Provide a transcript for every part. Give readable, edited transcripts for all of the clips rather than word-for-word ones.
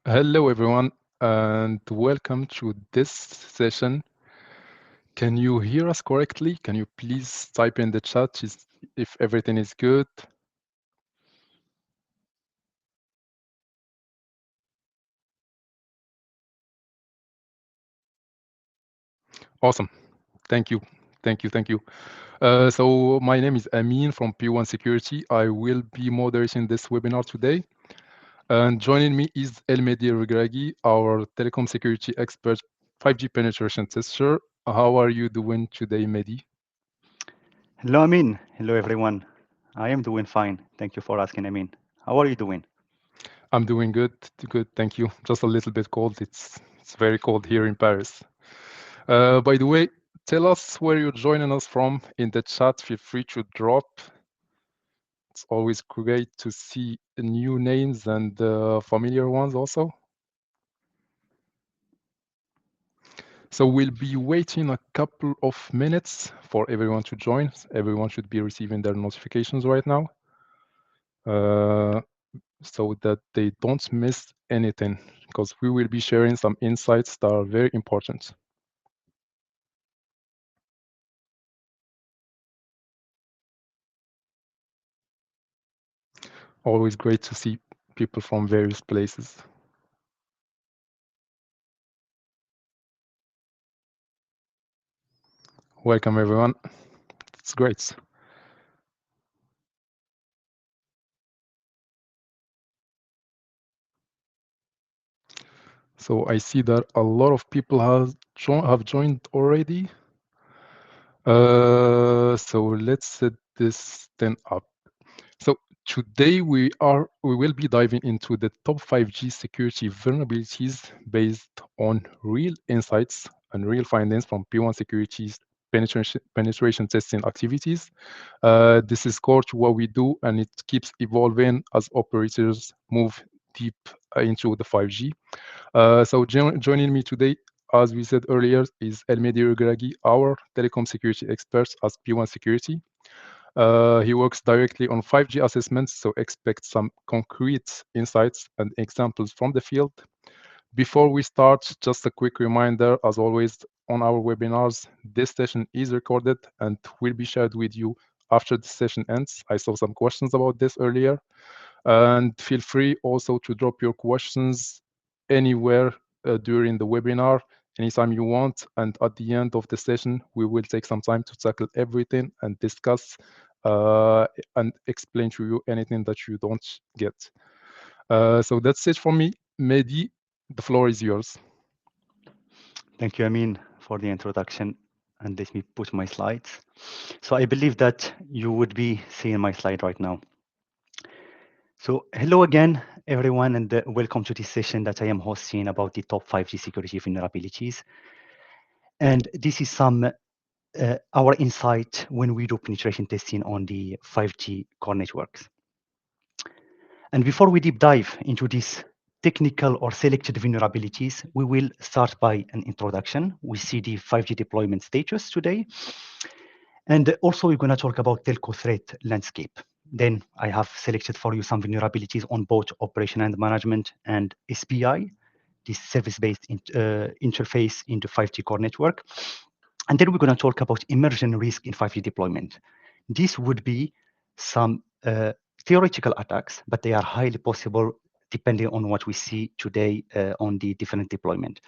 Hello, everyone, and welcome to this session. Can you hear us correctly? Can you please type in the chat if everything is good? Awesome. Thank you. Thank you. Thank you. So my name is Amin from P1 Security. I will be moderating this webinar today. And joining me is Mehdi Regragui, our telecom security expert, 5G penetration tester. How are you doing today, Mehdi? Hello, Amin. Hello, everyone. I am doing fine. Thank you for asking, Amin. How are you doing? I'm doing good. Good. Thank you. Just a little bit cold. It's very cold here in Paris. By the way, tell us where you're joining us from in the chat. Feel free to drop. It's always great to see new names and familiar ones also. So we'll be waiting a couple of minutes for everyone to join. Everyone should be receiving their notifications right now so that they don't miss anything, because we will be sharing some insights that are very important. Always great to see people from various places. Welcome, everyone. It's great. So I see that a lot of people have joined already. So let's set this then up. So today we will be diving into the top 5G security vulnerabilities based on real insights and real findings from P1 Security's penetration testing activities. This is core to what we do, and it keeps evolving as operators move deep into the 5G. So joining me today, as we said earlier, is Mehdi Regragui, our telecom security expert at P1 Security. He works directly on 5G assessments, so expect some concrete insights and examples from the field. Before we start, just a quick reminder, as always, on our webinars, this session is recorded and will be shared with you after the session ends. I saw some questions about this earlier. And feel free also to drop your questions anywhere during the webinar, anytime you want. And at the end of the session, we will take some time to tackle everything and discuss and explain to you anything that you don't get. So that's it from me. Mehdi, the floor is yours. Thank you, Amin, for the introduction. And let me put my slides. So I believe that you would be seeing my slide right now. So hello again, everyone, and welcome to this session that I am hosting about the top 5G security vulnerabilities. And this is some our insight when we do penetration testing on the 5G core networks. And before we deep dive into these technical or selected vulnerabilities, we will start by an introduction. We see the 5G deployment status today. And also we're gonna talk about telco threat landscape. Then I have selected for you some vulnerabilities on both operation and management and SBI, this service-based interface into 5G core network. And then we're gonna talk about emergent risk in 5G deployment. This would be some theoretical attacks, but they are highly possible depending on what we see today on the different deployment.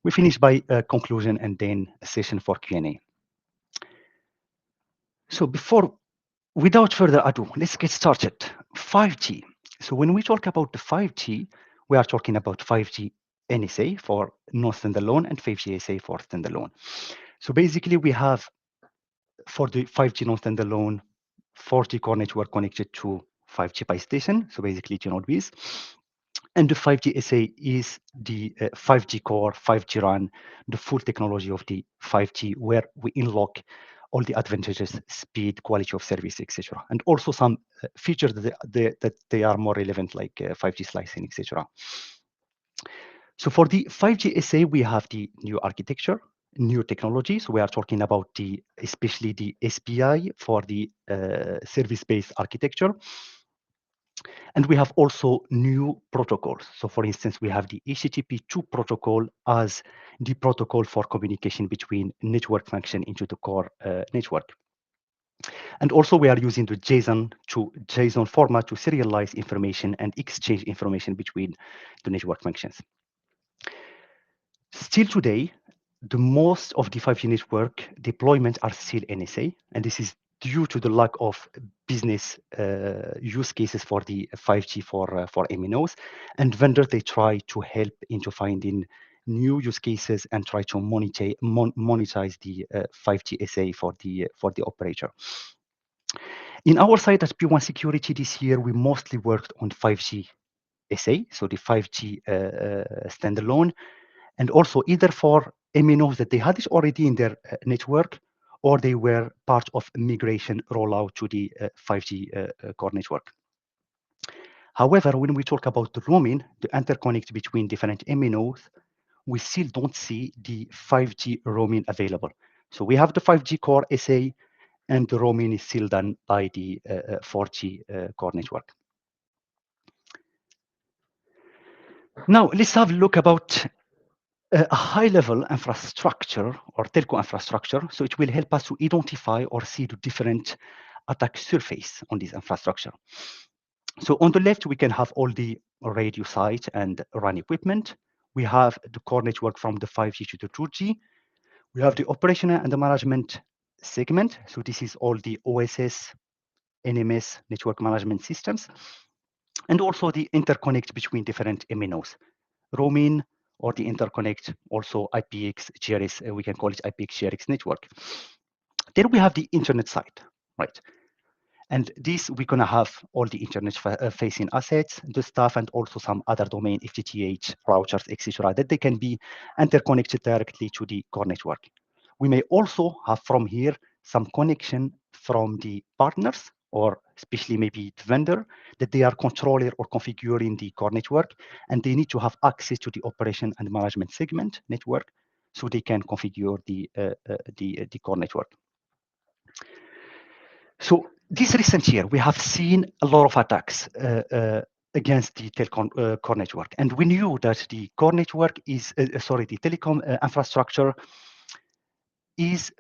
We finish by a conclusion and then a session for Q&A. So without further ado, let's get started. 5G. So when we talk about the 5G, we are talking about 5G NSA for non-standalone and 5G SA for standalone. So basically we have for the 5G non-standalone 40 core network connected to 5G base station, so basically to node Bs. And the 5G SA is the 5G core, 5G RAN, the full technology of the 5G, where we unlock all the advantages, speed, quality of service, etc. And also some features that they are more relevant, like 5G slicing, etc. So for the 5G SA, we have the new architecture, new technologies. We are talking about especially the SBI for the service-based architecture. And we have also new protocols. So for instance, we have the HTTP2 protocol as the protocol for communication between network function into the core network. And also we are using the JSON format to serialize information and exchange information between the network functions. Still today, the most of the 5G network deployments are still NSA, and this is due to the lack of business use cases for the 5G for MNOs. And vendors, they try to help into finding new use cases and try to monetize the 5G SA for the operator. In our side at P1 Security this year, we mostly worked on 5G SA, so the 5G standalone, and also either for MNOs that they had this already in their network, or they were part of migration rollout to the 5G core network. However, when we talk about the roaming, the interconnect between different MNOs, we still don't see the 5G roaming available. So we have the 5G core SA, and the roaming is still done by the 4G core network. Now, let's have a look about a high-level infrastructure or telco infrastructure. So it will help us to identify or see the different attack surface on this infrastructure. So on the left, we can have all the radio sites and RAN equipment. We have the core network from the 5G to the 2G. We have the operational and the management segment. So this is all the OSS, NMS, network management systems, and also the interconnect between different MNOs. Roaming or the interconnect, also IPX GRS, we can call it IPX GRX network. Then we have the internet side, right? And this, we're gonna have all the internet facing assets, the stuff, and also some other domain, FTTH, routers, etc., that they can be interconnected directly to the core network. We may also have from here some connection from the partners, or especially maybe the vendor, that they are controlling or configuring the core network, and they need to have access to the operation and management segment network, so they can configure the core network. So this recent year, we have seen a lot of attacks against the telecom core network, and we knew that the core network is, the telecom infrastructure is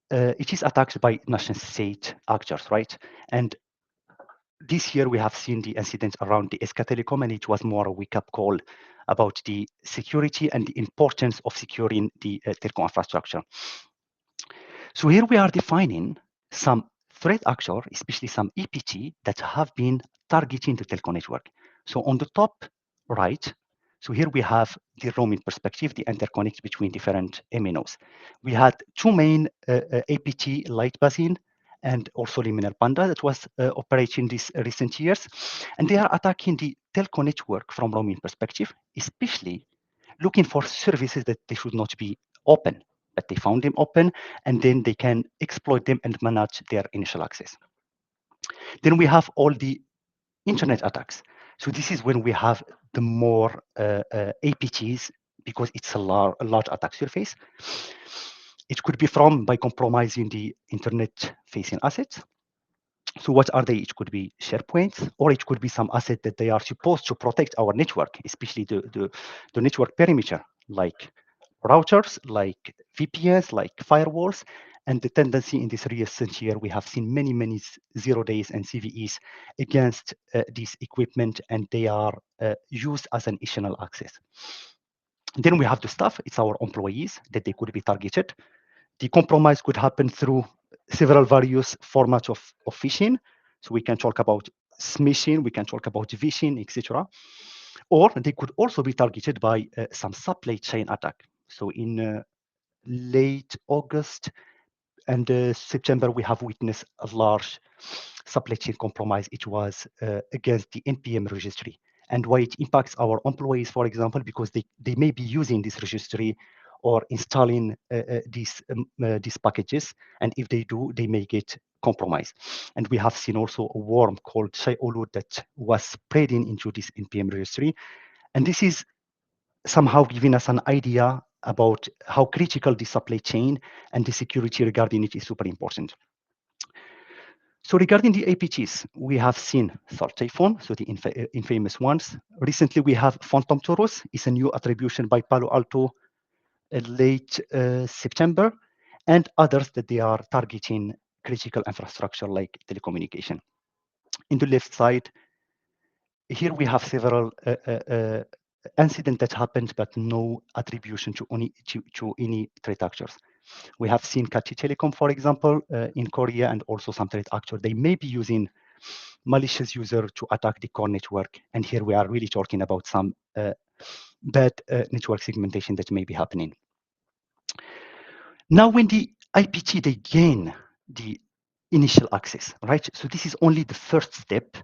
it is attacked by nation state actors, right? And this year we have seen the incidents around the SK Telecom, and it was more a wake-up call about the security and the importance of securing the telecom infrastructure. So here we are defining some threat actor, especially some APT that have been targeting the telco network. So on the top right, so here we have the roaming perspective, the interconnect between different MNOs. We had two main APT light basin and also liminal panda that was operating these recent years. And they are attacking the telco network from roaming perspective, especially looking for services that they should not be open, but they found them open, and then they can exploit them and manage their initial access. Then we have all the internet attacks. So this is when we have the more APTs, because it's a large attack surface. It could be by compromising the internet-facing assets. So what are they? It could be SharePoint, or it could be some asset that they are supposed to protect our network, especially the network perimeter, like routers, like VPNs, like firewalls. And the tendency in this recent year, we have seen many 0 days and CVEs against this equipment, and they are used as an additional access. Then we have the staff, it's our employees that they could be targeted. The compromise could happen through several various formats of phishing. So we can talk about smishing, we can talk about phishing, etc. Or they could also be targeted by some supply chain attack. So in late August and September, we have witnessed a large supply chain compromise. It was against the NPM registry. And why it impacts our employees, for example, because they may be using this registry or installing these packages. And if they do, they may get compromised. And we have seen also a worm called Shaiolu that was spreading into this NPM registry. And this is somehow giving us an idea about how critical the supply chain and the security regarding it is super important. So regarding the APTs, we have seen Thought Typhoon, so the infamous ones. Recently, we have Phantom Taurus. It's a new attribution by Palo Alto late September, and others that they are targeting critical infrastructure like telecommunication. In the left side, here we have several incidents that happened, but no attribution to any threat actors. We have seen Kachi Telecom, for example, in Korea, and also some threat actors. They may be using malicious user to attack the core network. And here we are really talking about some bad network segmentation that may be happening. Now, when the IPT, they gain the initial access, right? So this is only the first step.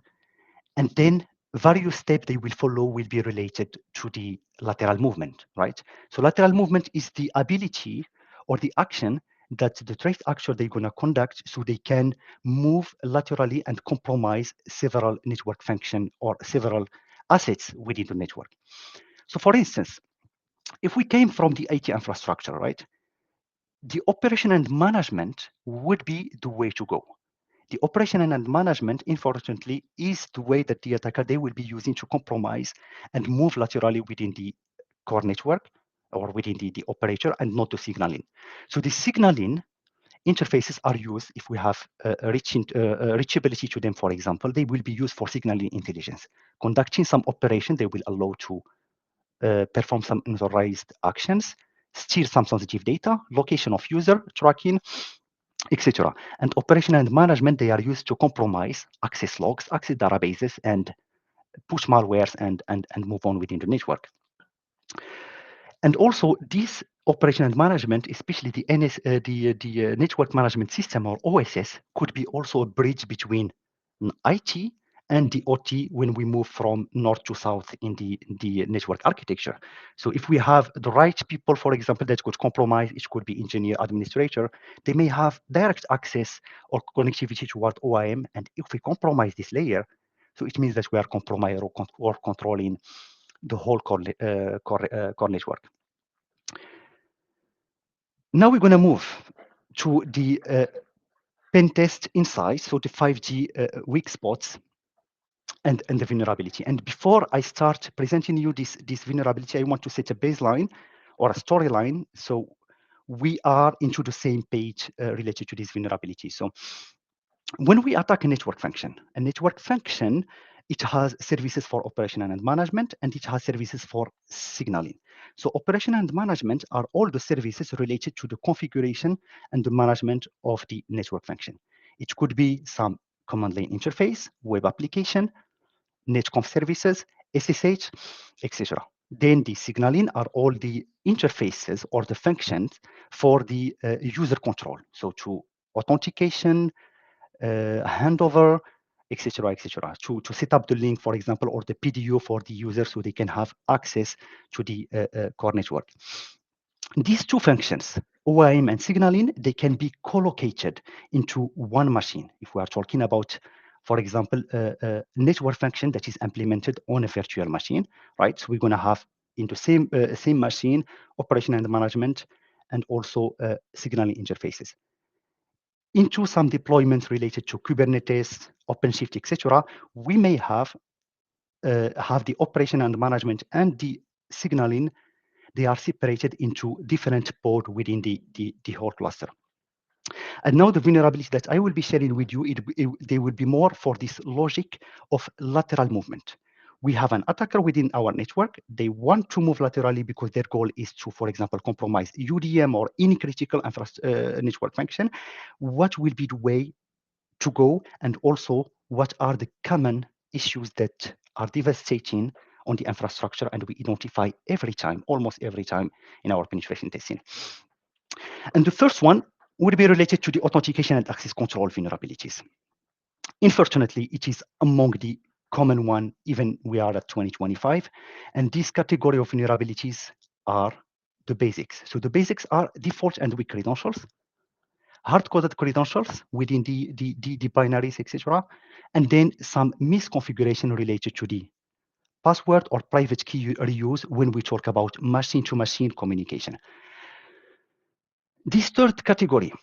And then various steps they will follow will be related to the lateral movement, right? So lateral movement is the ability or the action that the threat actor they're going to conduct so they can move laterally and compromise several network function or several assets within the network. So for instance, if we came from the IT infrastructure, right, the operation and management would be the way to go. The operation and management, unfortunately, is the way that the attacker they will be using to compromise and move laterally within the core network or within the operator and not the signaling. So the signaling interfaces are used if we have reachability to them, for example, they will be used for signaling intelligence. Conducting some operation, they will allow to perform some unauthorized actions, steal some sensitive data, location of user, tracking, etc. And operation and management, they are used to compromise access logs, access databases, and push malwares and move on within the network. And also this operation and management, especially the network management system or OSS, could be also a bridge between IT and the OT when we move from north to south in the network architecture. So if we have the right people, for example, that could compromise, it could be engineer, administrator, they may have direct access or connectivity toward OAM. And if we compromise this layer, so it means that we are compromising or controlling the whole core network. Now we're going to move to the pen test insights, so the 5G weak spots and the vulnerability. And before I start presenting you this vulnerability, I want to set a baseline or a storyline so we are into the same page related to this vulnerability. So when we attack a network function, it has services for operation and management, and it has services for signaling. So operation and management are all the services related to the configuration and the management of the network function. It could be some command line interface, web application, netconf services, SSH, etc. Then the signaling are all the interfaces or the functions for the user control. So to authentication, handover, etc., etc. To set up the link, for example, or the PDU for the user so they can have access to the core network. These two functions, OAM and signaling, they can be co-located into one machine. If we are talking about, for example, a network function that is implemented on a virtual machine, right? So we're going to have in the same machine operation and management and also signaling interfaces. Into some deployments related to Kubernetes, OpenShift, etc., we may have the operation and management and the signaling. They are separated into different pods within the whole cluster. And now the vulnerability that I will be sharing with you, they will be more for this logic of lateral movement. We have an attacker within our network. They want to move laterally because their goal is to, for example, compromise UDM or any critical network function. What will be the way to go? And also, what are the common issues that are devastating on the infrastructure and we identify every time, almost every time in our penetration testing? And the first one would be related to the authentication and access control vulnerabilities. Unfortunately, it is among the common one, even we are at 2025. And this category of vulnerabilities are the basics. So the basics are default and weak credentials, hard-coded credentials within the binaries, etc., and then some misconfiguration related to the password or private key reuse when we talk about machine-to-machine communication. This third category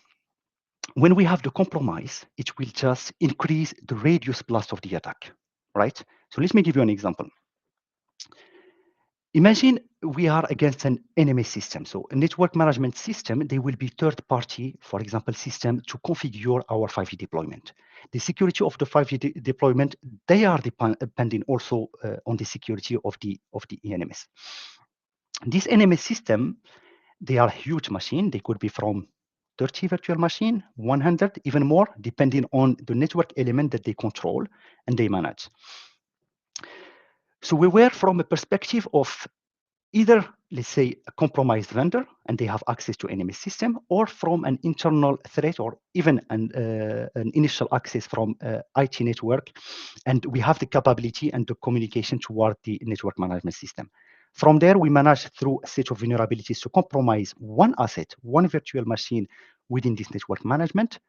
when we have the compromise, it will just increase the radius blast of the attack, right? So let me give you an example. Imagine we are against an enemy system. So a network management system, they will be third party, for example, system to configure our 5G deployment. The security of the 5G deployment, they are depending also on the security of the ENMS. This NMS system, they are huge machine. They could be from 30 virtual machine, 100, even more, depending on the network element that they control and they manage. So we were from a perspective of either, let's say, a compromised vendor and they have access to enemy system, or from an internal threat, or even an initial access from IT network, and we have the capability and the communication toward the network management system. From there, we manage through a set of vulnerabilities to compromise one asset, one virtual machine within this network management.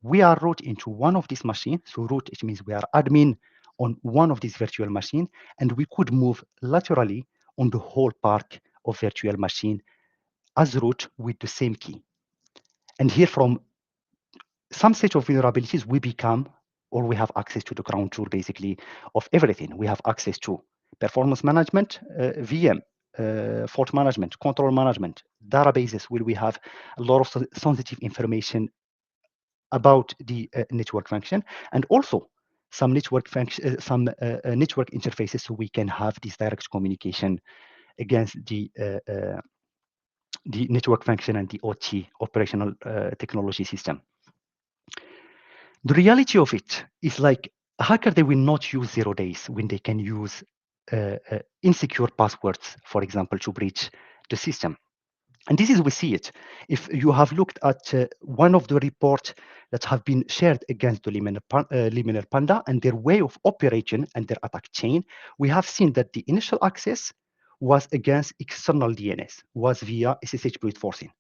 We are root into one of these machines. So root, it means we are admin on one of these virtual machines, and we could move laterally on the whole park of virtual machine as root with the same key. And here from some set of vulnerabilities, we become, or we have access to the crown jewel basically of everything. We have access to performance management, VM, fault management, control management, databases where we have a lot of sensitive information about the network function, and also some network function, network interfaces, so we can have this direct communication against the network function and the OT, operational technology system. The reality of it is like a hacker, they will not use 0 days when they can use insecure passwords, for example, to breach the system. And this is, we see it. If you have looked at one of the reports that have been shared against the Liminal Panda and their way of operation and their attack chain, we have seen that the initial access was against external DNS, was via SSH brute forcing.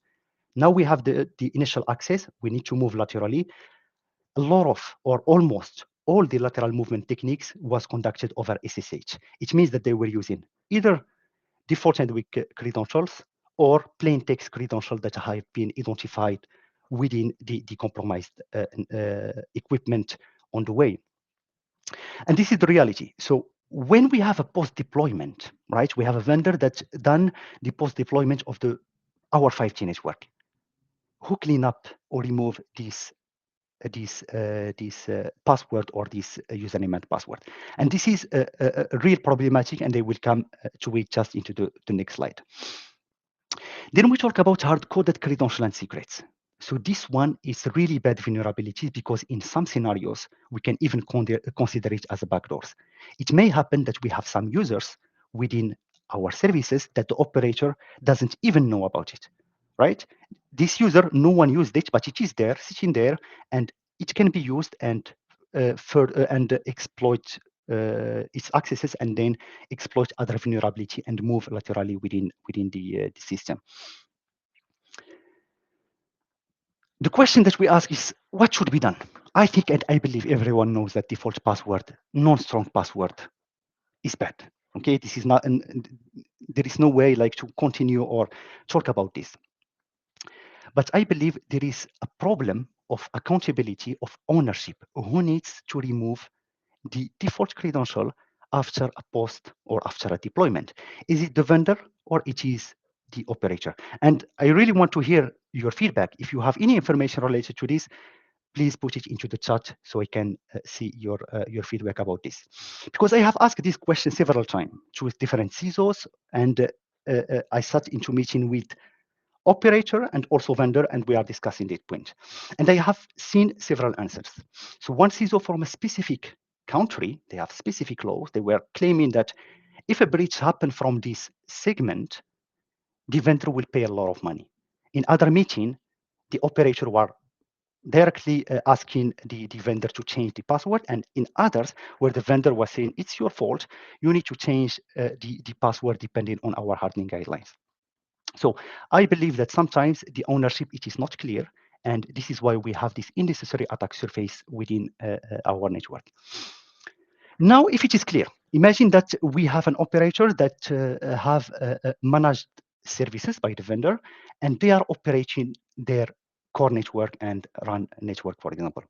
Now we have the initial access, we need to move laterally. A lot of, or almost all the lateral movement techniques was conducted over SSH. It means that they were using either default network credentials or plain text credentials that have been identified within the compromised equipment on the way. And this is the reality. So when we have a post-deployment, right, we have a vendor that's done the post-deployment of our 5G network. Who clean up or remove this password or this username and password? And this is a real problematic, and they will come to it just into the next slide. Then we talk about hard-coded credential and secrets. So this one is really bad vulnerability because in some scenarios, we can even consider it as a backdoors. It may happen that we have some users within our services that the operator doesn't even know about it, right? This user, no one used it, but it is there, sitting there, and it can be used and exploit its accesses, and then exploit other vulnerability and move laterally within the system. The question that we ask is, what should be done? I think, and I believe everyone knows that default password, non-strong password is bad. Okay, this is not, there is no way like to continue or talk about this. But I believe there is a problem of accountability, of ownership. Who needs to remove the default credential after a post or after a deployment? Is it the vendor or it is the operator? And I really want to hear your feedback. If you have any information related to this, please put it into the chat so I can see your feedback about this. Because I have asked this question several times to different CISOs, and I sat into meeting with operator and also vendor, and we are discussing that point. And I have seen several answers. So one CISO from a specific country, they have specific laws, they were claiming that if a breach happened from this segment, the vendor will pay a lot of money. In other meeting, the operator were directly asking the vendor to change the password, and in others where the vendor was saying, it's your fault, you need to change the password depending on our hardening guidelines. So I believe that sometimes the ownership, it is not clear, and this is why we have this unnecessary attack surface within our network. Now, if it is clear, imagine that we have an operator that have managed services by the vendor, and they are operating their core network and run network, for example.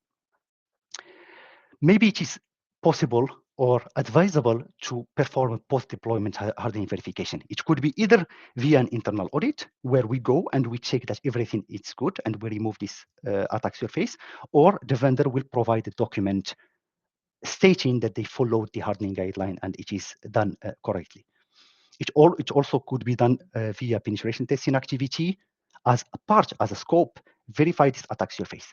Maybe it is possible or advisable to perform a post-deployment hardening verification. It could be either via an internal audit, where we go and we check that everything is good and we remove this attack surface, or the vendor will provide a document stating that they followed the hardening guideline and it is done correctly. It also could be done via penetration testing activity as a part, as a scope, verify this attack surface.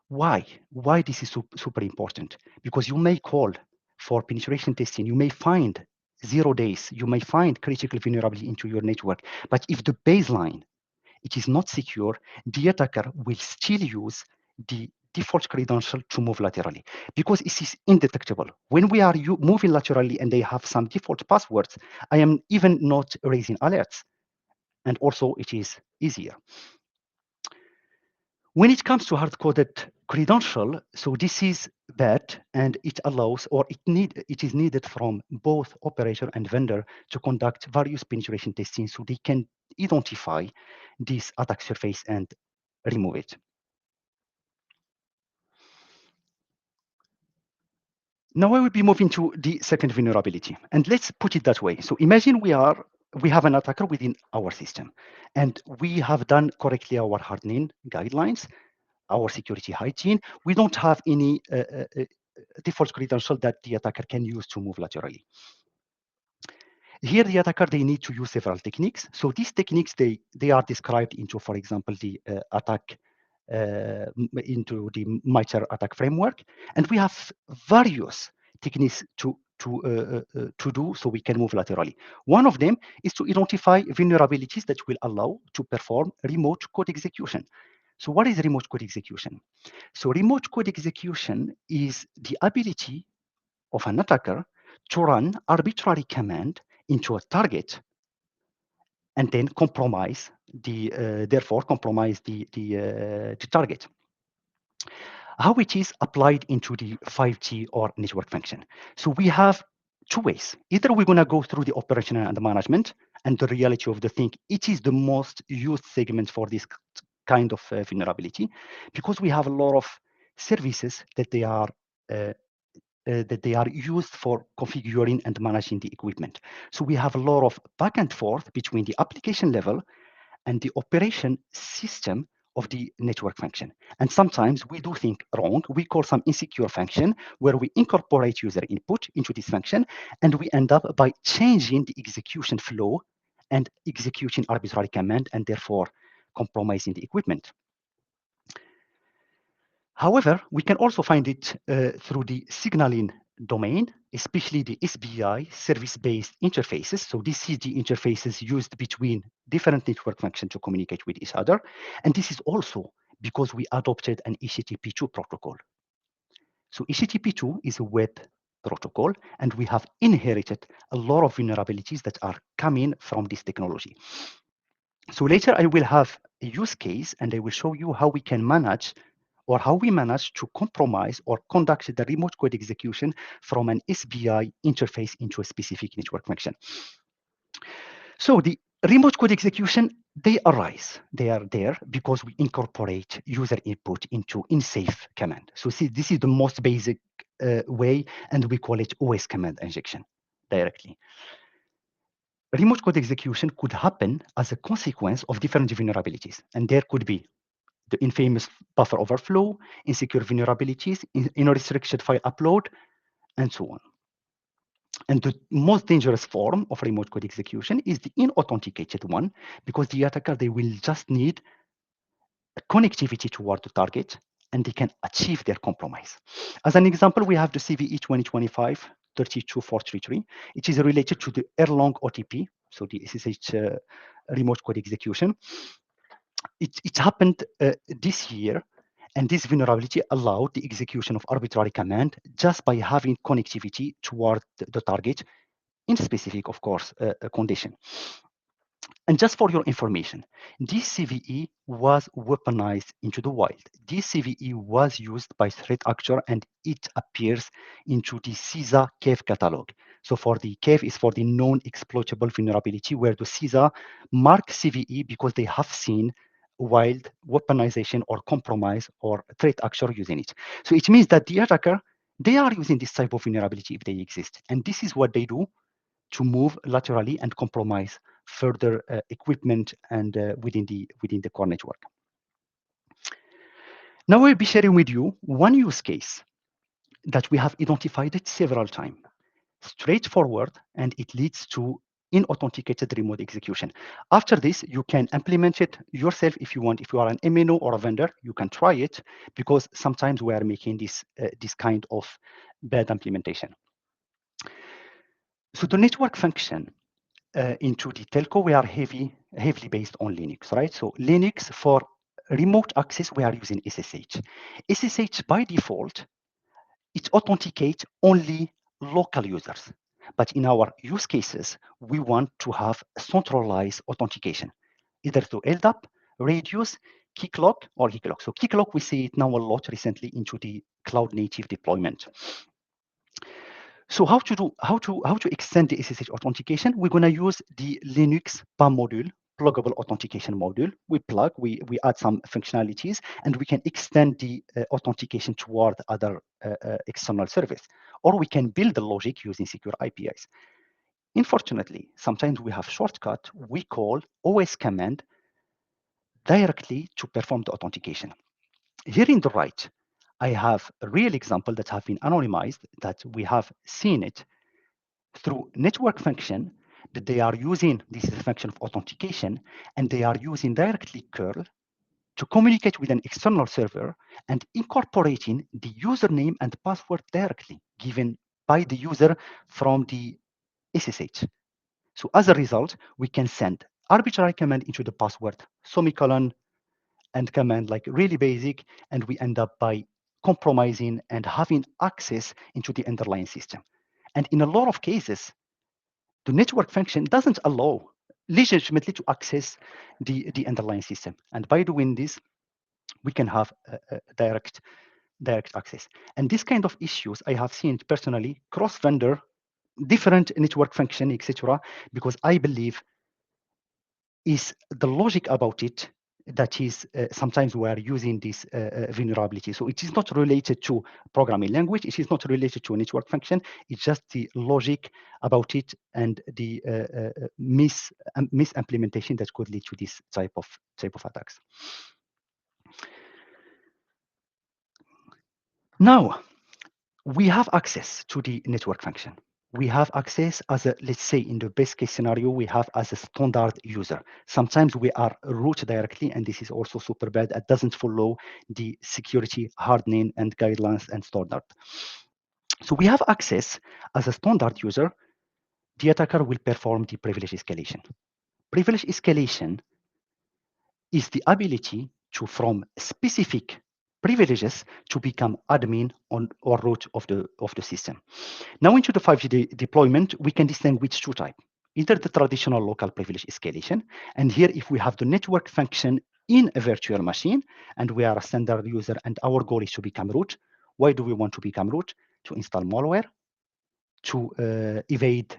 Why? Why this is super important? Because you may call for penetration testing, you may find 0 days, you may find critical vulnerability into your network, but if the baseline it is not secure, the attacker will still use the default credential to move laterally because it is indetectable. When we are moving laterally and they have some default passwords, I am even not raising alerts. And also it is easier. When it comes to hard-coded credential, so this is bad and it allows, or it is needed from both operator and vendor to conduct various penetration testing so they can identify this attack surface and remove it. Now I will be moving to the second vulnerability, and let's put it that way. So imagine we have an attacker within our system, and we have done correctly our hardening guidelines, our security hygiene. We don't have any default credential that the attacker can use to move laterally. Here, the attacker, they need to use several techniques. So these techniques, they are described into, for example, the attack into the MITRE attack framework. And we have various techniques to do so we can move laterally. One of them is to identify vulnerabilities that will allow to perform remote code execution. So what is remote code execution? So remote code execution is the ability of an attacker to run arbitrary command into a target and then compromise therefore compromise the target. How it is applied into the 5G or network function. So we have two ways. Either we're going to go through the operational and the management, and the reality of the thing, it is the most used segment for this kind of vulnerability, because we have a lot of services that they are used for configuring and managing the equipment. So we have a lot of back and forth between the application level and the operation system of the network function. And sometimes we do think wrong. We call some insecure function where we incorporate user input into this function, and we end up by changing the execution flow and executing arbitrary command and therefore compromising the equipment. However, we can also find it through the signaling domain, especially the SBI service-based interfaces. So this is the interfaces used between different network functions to communicate with each other. And this is also because we adopted an HTTP2 protocol. So HTTP2 is a web protocol, and we have inherited a lot of vulnerabilities that are coming from this technology. So later I will have a use case, and I will show you how we can manage or how we manage to compromise or conduct the remote code execution from an SBI interface into a specific network function. So the remote code execution, they arise. They are there because we incorporate user input into unsafe command. So see, this is the most basic way, and we call it OS command injection directly. Remote code execution could happen as a consequence of different vulnerabilities, and there could be the infamous buffer overflow, insecure vulnerabilities, unrestricted file upload, and so on. And the most dangerous form of remote code execution is the unauthenticated one, because the attacker, they will just need a connectivity toward the target, and they can achieve their compromise. As an example, we have the CVE 2025-32433. It is related to the Erlang OTP, so the SSH remote code execution. It happened this year, and this vulnerability allowed the execution of arbitrary command just by having connectivity toward the target in specific, of course, condition. And just for your information, this CVE was weaponized into the wild. This CVE was used by threat actor, and it appears into the CISA CAVE catalog. So for the CAVE is for the known exploitable vulnerability, where the CISA mark CVE because they have seen wild weaponization or compromise or threat actor using it. So it means that the attacker, they are using this type of vulnerability if they exist. And this is what they do to move laterally and compromise further equipment and within the core network. Now I'll be sharing with you one use case that we have identified it several times. Straightforward, and it leads to unauthenticated remote execution. After this, you can implement it yourself if you want. If you are an MNO or a vendor, you can try it, because sometimes we are making this kind of bad implementation. So the network function into the telco, we are heavily based on Linux, right? So Linux, for remote access, we are using SSH. SSH by default, it authenticates only local users. But in our use cases, we want to have centralized authentication, either through LDAP, Radius, Keycloak, or Keycloak. So Keycloak, we see it now a lot recently into the cloud native deployment. So how to extend the SSH authentication? We're going to use the Linux PAM module, pluggable authentication module. We add some functionalities, and we can extend the authentication toward other external service, or we can build the logic using secure APIs. Unfortunately, sometimes we have shortcut we call OS command directly to perform the authentication. Here in the right, I have a real example that have been anonymized, that we have seen it through network function, that they are using, this is a function of authentication, and they are using directly curl to communicate with an external server and incorporating the username and password directly given by the user from the SSH. So as a result, we can send arbitrary command into the password, semicolon, and command like really basic, and we end up by compromising and having access into the underlying system. And in a lot of cases, the network function doesn't allow legitimately to access the underlying system. And by doing this, we can have direct access. And this kind of issues I have seen personally, cross-vendor, different network function, etc., because I believe is the logic about it that is sometimes we are using this vulnerability. So it is not related to programming language. It is not related to a network function. It's just the logic about it and the misimplementation that could lead to this type of attacks. Now, we have access to the network function. We have access as a, let's say in the best case scenario, we have as a standard user. Sometimes we are root directly, and this is also super bad. It doesn't follow the security hardening and guidelines and standard. So we have access as a standard user. The attacker will perform the privilege escalation. Privilege escalation is the ability to, from specific privileges, to become admin on or root of the system. Now into the 5G deployment, we can distinguish two types, either the traditional local privilege escalation, and here if we have the network function in a virtual machine, and we are a standard user, and our goal is to become root. Why do we want to become root? To install malware, to evade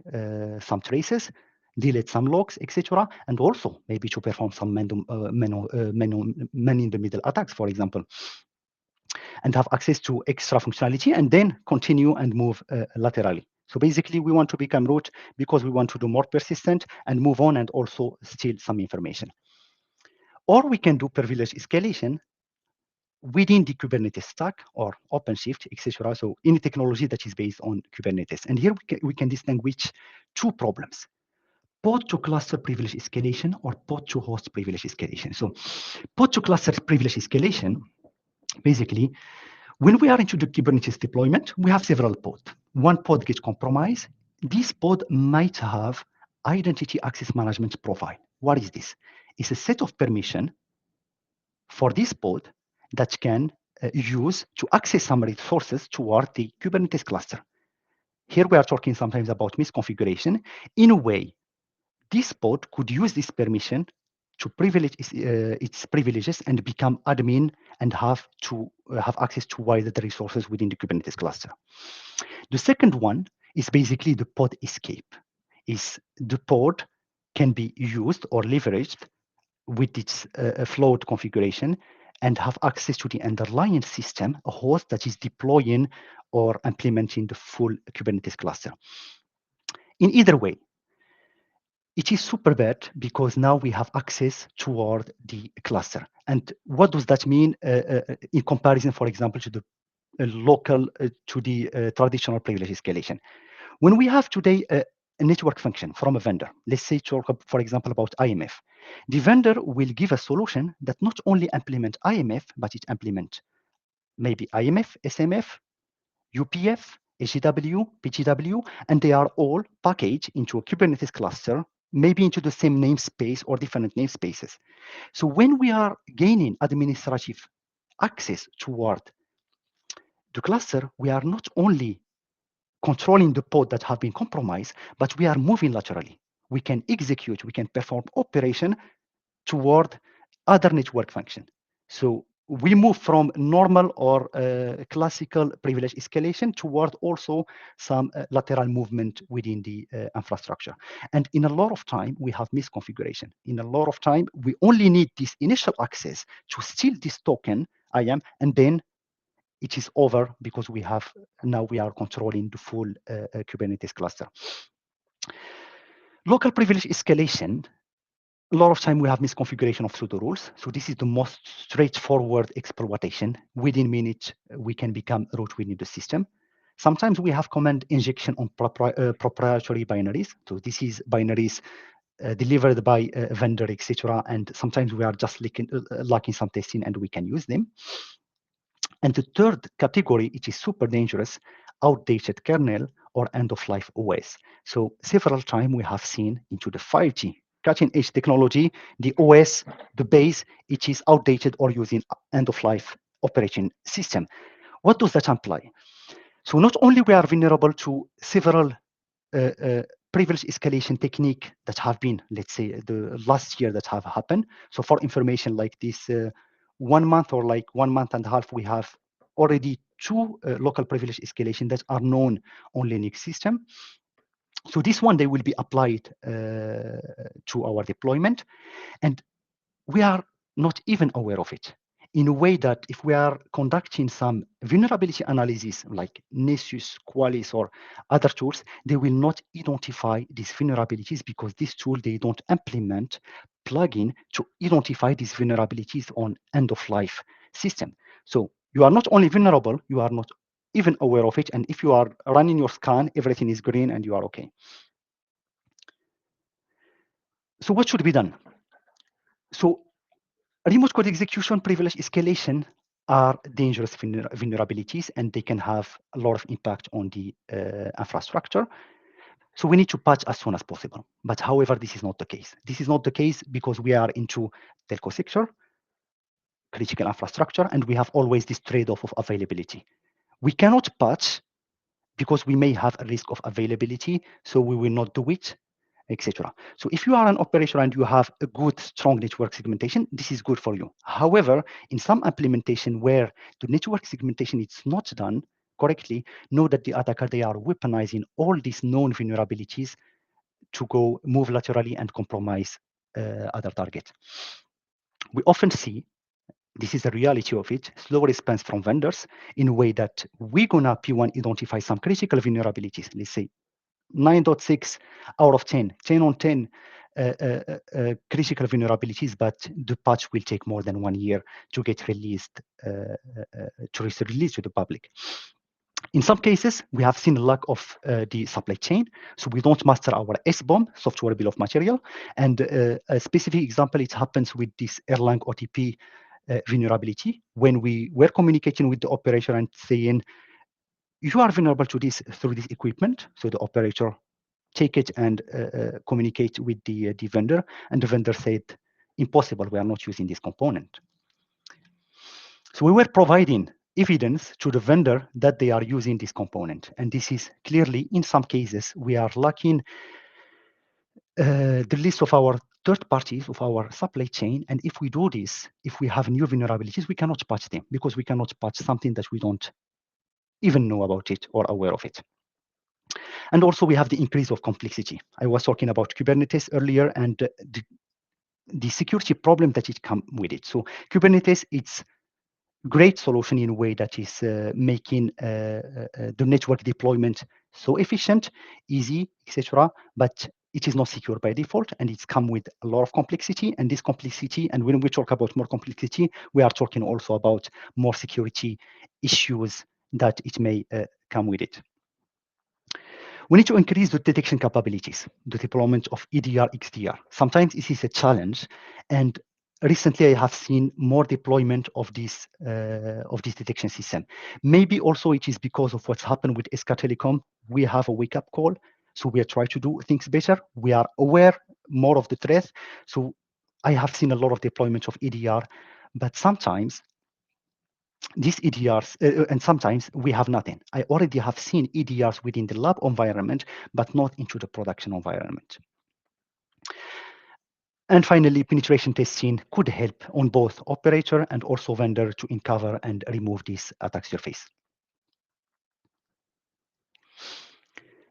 some traces, delete some logs, etc., and also maybe to perform some man in the middle attacks, for example, and have access to extra functionality, and then continue and move laterally. So basically, we want to become root because we want to do more persistent and move on and also steal some information. Or we can do privilege escalation within the Kubernetes stack or OpenShift, etc. So any technology that is based on Kubernetes. And here we can distinguish two problems: pod to cluster privilege escalation or pod to host privilege escalation. So pod to cluster privilege escalation, basically, when we are into the Kubernetes deployment, we have several pods. One pod gets compromised. This pod might have identity access management profile. What is this? It's a set of permission for this pod that can use to access some resources toward the Kubernetes cluster. Here we are talking sometimes about misconfiguration. In a way, this pod could use this permission to privilege its privileges and become admin and have access to wider resources within the Kubernetes cluster. The second one is basically the pod escape. Is the pod can be used or leveraged with its flawed configuration and have access to the underlying system, a host that is deploying or implementing the full Kubernetes cluster. In either way, it is super bad because now we have access toward the cluster. And what does that mean in comparison, for example, to the local, to the traditional privilege escalation? When we have today a network function from a vendor, let's say talk, for example, about IMF, the vendor will give a solution that not only implement IMF, but it implement maybe IMF, SMF, UPF, HTW, PTW, and they are all packaged into a Kubernetes cluster, maybe into the same namespace or different namespaces. So when we are gaining administrative access toward the cluster, we are not only controlling the pod that have been compromised, but we are moving laterally. We can execute, we can perform operation toward other network function. So we move from normal or classical privilege escalation toward also some lateral movement within the infrastructure. And in a lot of time, we have misconfiguration. In a lot of time, we only need this initial access to steal this token, IAM, and then it is over because we have now we are controlling the full Kubernetes cluster. Local privilege escalation, a lot of time we have misconfiguration of pseudo rules. So this is the most straightforward exploitation. Within minutes, we can become root within the system. Sometimes we have command injection on proprietary binaries. So this is binaries delivered by a vendor, etc. And sometimes we are just lacking some testing and we can use them. And the third category, it is super dangerous, outdated kernel or end-of-life OS. So several times we have seen into the 5G cutting-edge technology, the OS, the base, it is outdated or using end-of-life operating system. What does that imply? So not only we are vulnerable to several privilege escalation technique that have been, let's say, the last year that have happened. So for information like this, 1 month or like 1 month and a half, we have already 2 local privilege escalation that are known on Linux system. So this one, they will be applied to our deployment. And we are not even aware of it, in a way that if we are conducting some vulnerability analysis like Nessus, Qualys, or other tools, they will not identify these vulnerabilities because this tool, they don't implement plugin to identify these vulnerabilities on end-of-life system. So you are not only vulnerable, you are not even aware of it. And if you are running your scan, everything is green and you are okay. So what should be done? So remote code execution privilege escalation are dangerous vulnerabilities, and they can have a lot of impact on the infrastructure. So we need to patch as soon as possible. But however, this is not the case. This is not the case because we are into telco sector, critical infrastructure, and we have always this trade-off of availability. We cannot patch because we may have a risk of availability, so we will not do it, etc. So if you are an operator and you have a good, strong network segmentation, this is good for you. However, in some implementation where the network segmentation is not done correctly, know that the attacker, they are weaponizing all these known vulnerabilities to go move laterally and compromise other targets. We often see, this is the reality of it, slow response from vendors in a way that we're gonna P1 identify some critical vulnerabilities, let's say 9.6 out of 10, 10 on 10 critical vulnerabilities, but the patch will take more than 1 year to get released, to release to the public. In some cases, we have seen a lack of the supply chain, so we don't master our SBOM, software bill of material. And a specific example, it happens with this Erlang OTP vulnerability, when we were communicating with the operator and saying, you are vulnerable to this through this equipment. So the operator take it and communicate with the vendor, and the vendor said, impossible, we are not using this component. So we were providing evidence to the vendor that they are using this component. And this is clearly, in some cases, we are lacking the list of our third parties of our supply chain. And if we do this, if we have new vulnerabilities, we cannot patch them because we cannot patch something that we don't even know about it or aware of it. And also we have the increase of complexity. I was talking about Kubernetes earlier, and the security problem that it comes with it. So Kubernetes, it's great solution in a way that is making the network deployment so efficient, easy, etc. But it is not secure by default, and it's come with a lot of complexity. And this complexity, and when we talk about more complexity, we are talking also about more security issues that it may come with it. We need to increase the detection capabilities, the deployment of EDR, XDR. Sometimes it is a challenge, and recently I have seen more deployment of this detection system. Maybe also it is because of what's happened with SK Telecom. We have a wake-up call, so we are trying to do things better. We are aware more of the threat, so I have seen a lot of deployment of EDR, but sometimes these EDRs, and sometimes we have nothing. I already have seen EDRs within the lab environment, but not into the production environment. And finally, penetration testing could help on both operator and also vendor to uncover and remove this attack surface.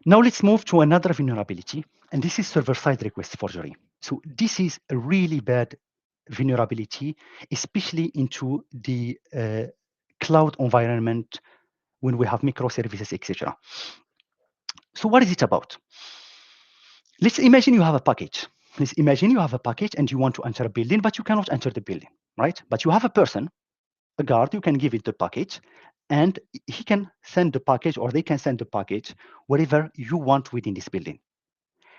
Now let's move to another vulnerability, and this is server-side request forgery. So this is a really bad vulnerability, especially into the cloud environment when we have microservices, etc. So what is it about? Let's imagine you have a package. Let's imagine you have a package and you want to enter a building, but you cannot enter the building, right? But you have a person, a guard, you can give it the package, and he can send the package, or they can send the package wherever you want within this building.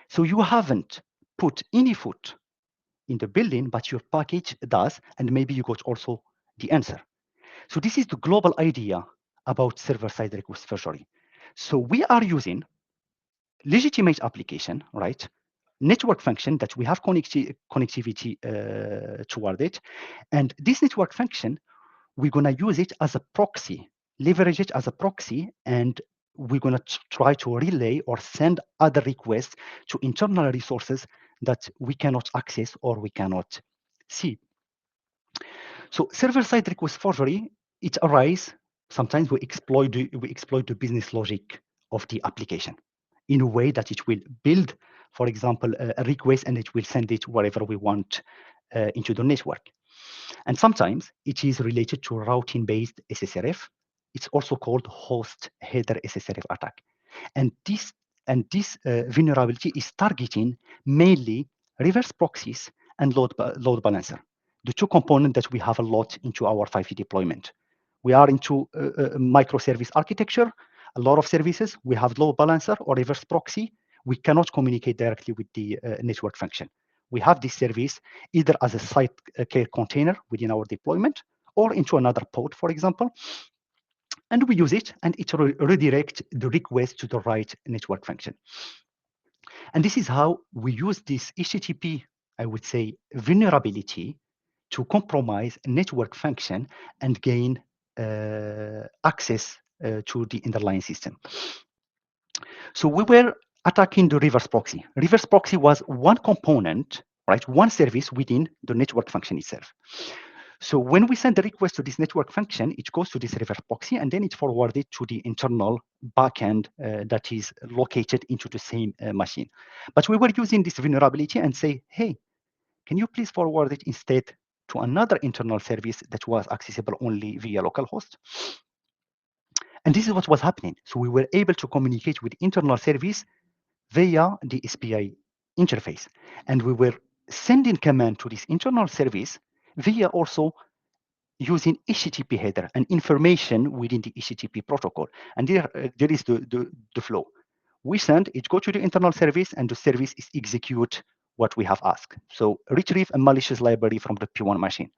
So you haven't put any foot in the building, but your package does, and maybe you got also the answer. So this is the global idea about server-side request forgery. So we are using legitimate application, right? Network function that we have connectivity toward it. And this network function, we're going to use it as a proxy, leverage it as a proxy, and we're going to try to relay or send other requests to internal resources that we cannot access or we cannot see. So server-side request forgery, it arises, sometimes we exploit the business logic of the application in a way that it will build, for example, a request, and it will send it wherever we want into the network. And sometimes it is related to routing-based SSRF. It's also called host header SSRF attack. And this vulnerability is targeting mainly reverse proxies and load balancer, the two components that we have a lot into our 5G deployment. We are into microservice architecture, a lot of services. We have load balancer or reverse proxy. We cannot communicate directly with the network function. We have this service either as a site care container within our deployment or into another pod, for example. And we use it, and it redirects the request to the right network function. And this is how we use this HTTP, I would say, vulnerability to compromise network function and gain access to the underlying system. So we were attacking the reverse proxy. Reverse proxy was one component, right? One service within the network function itself. So when we send the request to this network function, it goes to this reverse proxy, and then it's forwarded to the internal backend that is located into the same machine. But we were using this vulnerability and say, hey, can you please forward it instead to another internal service that was accessible only via localhost? And this is what was happening. So we were able to communicate with internal service via the SBI interface. And we were sending command to this internal service via also using HTTP header and information within the HTTP protocol. And there is the flow. We send, it go to the internal service, and the service is execute what we have asked. So retrieve a malicious library from the P1 machine.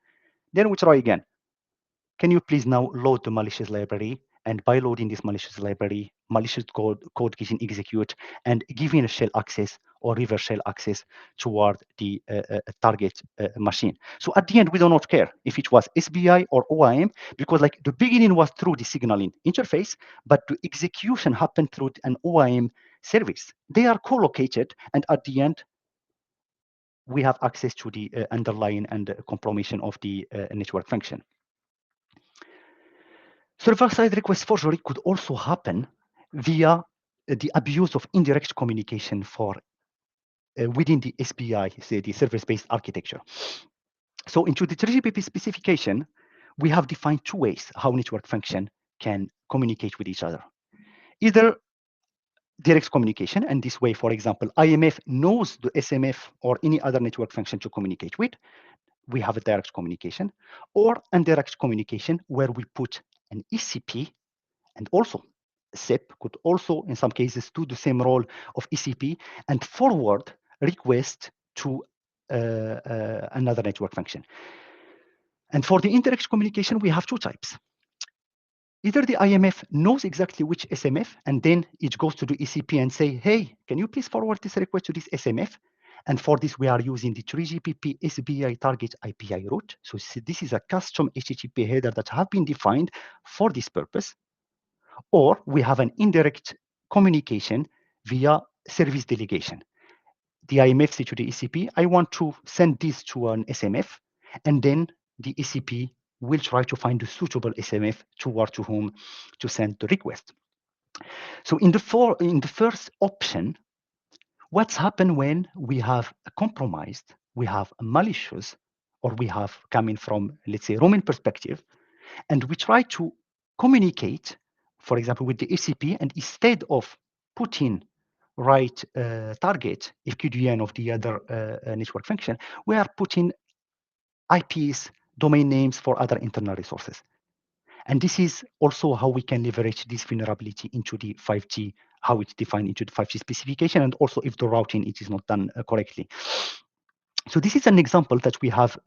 Then we try again. Can you please now load the malicious library? And by loading this malicious library, malicious code getting execute and giving a shell access or reverse shell access toward the target machine. So at the end, we do not care if it was SBI or OAM, because like the beginning was through the signaling interface, but the execution happened through an OAM service. They are co-located, and at the end, we have access to the underlying and compromission of the network function. Server-side request forgery could also happen via the abuse of indirect communication for within the SBI, say the service-based architecture. So into the 3GPP specification, we have defined two ways how network function can communicate with each other. Either direct communication, and this way, for example, IMF knows the SMF or any other network function to communicate with. We have a direct communication, or indirect communication where we put an ECP, and also SEPP could also, in some cases, do the same role of ECP and forward request to another network function. And for the indirect communication, we have two types. Either the IMF knows exactly which SMF, and then it goes to the ECP and say, hey, can you please forward this request to this SMF? And for this, we are using the 3GPP SBI target API route. So this is a custom HTTP header that have been defined for this purpose. Or we have an indirect communication via service delegation. The IMF says to the ECP, I want to send this to an SMF, and then the ECP will try to find a suitable SMF toward to whom to send the request. So in the first option, what's happened when we have a compromised, we have a malicious, or we have coming from, let's say, Roman perspective, and we try to communicate, for example, with the ECP, and instead of putting right target FQDN of the other network function, we are putting IPs, domain names for other internal resources. And this is also how we can leverage this vulnerability into the 5G, how it's defined into the 5G specification, and also if the routing it is not done correctly. So this is an example that we have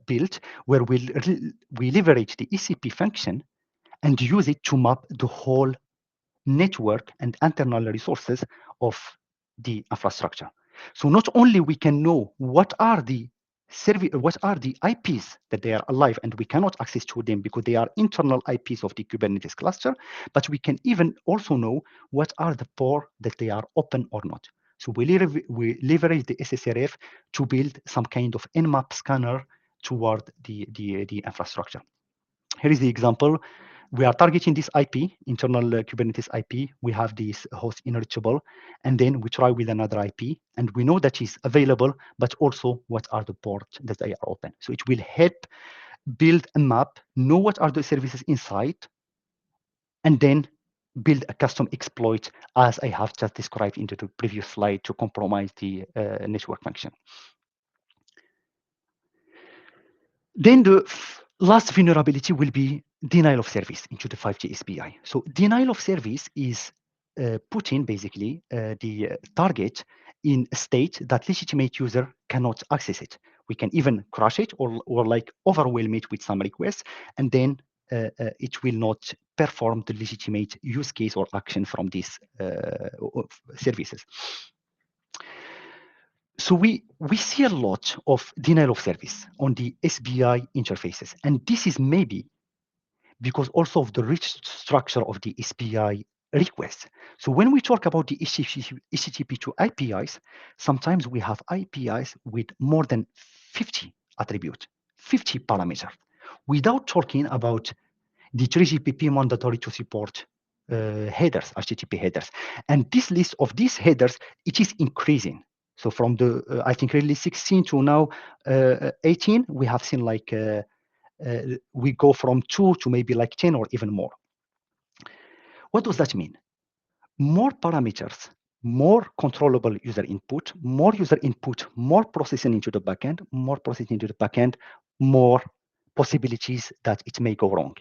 built where we leverage the ECP function and use it to map the whole network and internal resources of the infrastructure. So not only we can know what are the IPs that they are alive and we cannot access to them because they are internal IPs of the Kubernetes cluster, but we can even also know what are the port that they are open or not. So we leverage the SSRF to build some kind of nmap scanner toward the infrastructure. Here is the example. We are targeting this IP, internal Kubernetes IP. We have this host enrichable, and then we try with another IP, and we know that is available, but also what are the ports that they are open. So it will help build a map, know what are the services inside, and then build a custom exploit as I have just described into the previous slide to compromise the network function. Then the last vulnerability will be denial of service into the 5G SBI. So denial of service is putting basically the target in a state that legitimate user cannot access it. We can even crash it or like overwhelm it with some requests, and then it will not perform the legitimate use case or action from these services. So we see a lot of denial of service on the SBI interfaces, and this is maybe because also of the rich structure of the SBI requests. So when we talk about the HTTP to APIs, sometimes we have APIs with more than 50 attributes, 50 parameters, without talking about the 3GPP mandatory to support headers, HTTP headers. And this list of these headers, it is increasing. So from the, I think release 16 to now 18, we have seen like, we go from 2 to maybe like 10 or even more. What does that mean? More parameters, more controllable user input, more processing into the backend, more processing into the backend, more possibilities that it may go wrong.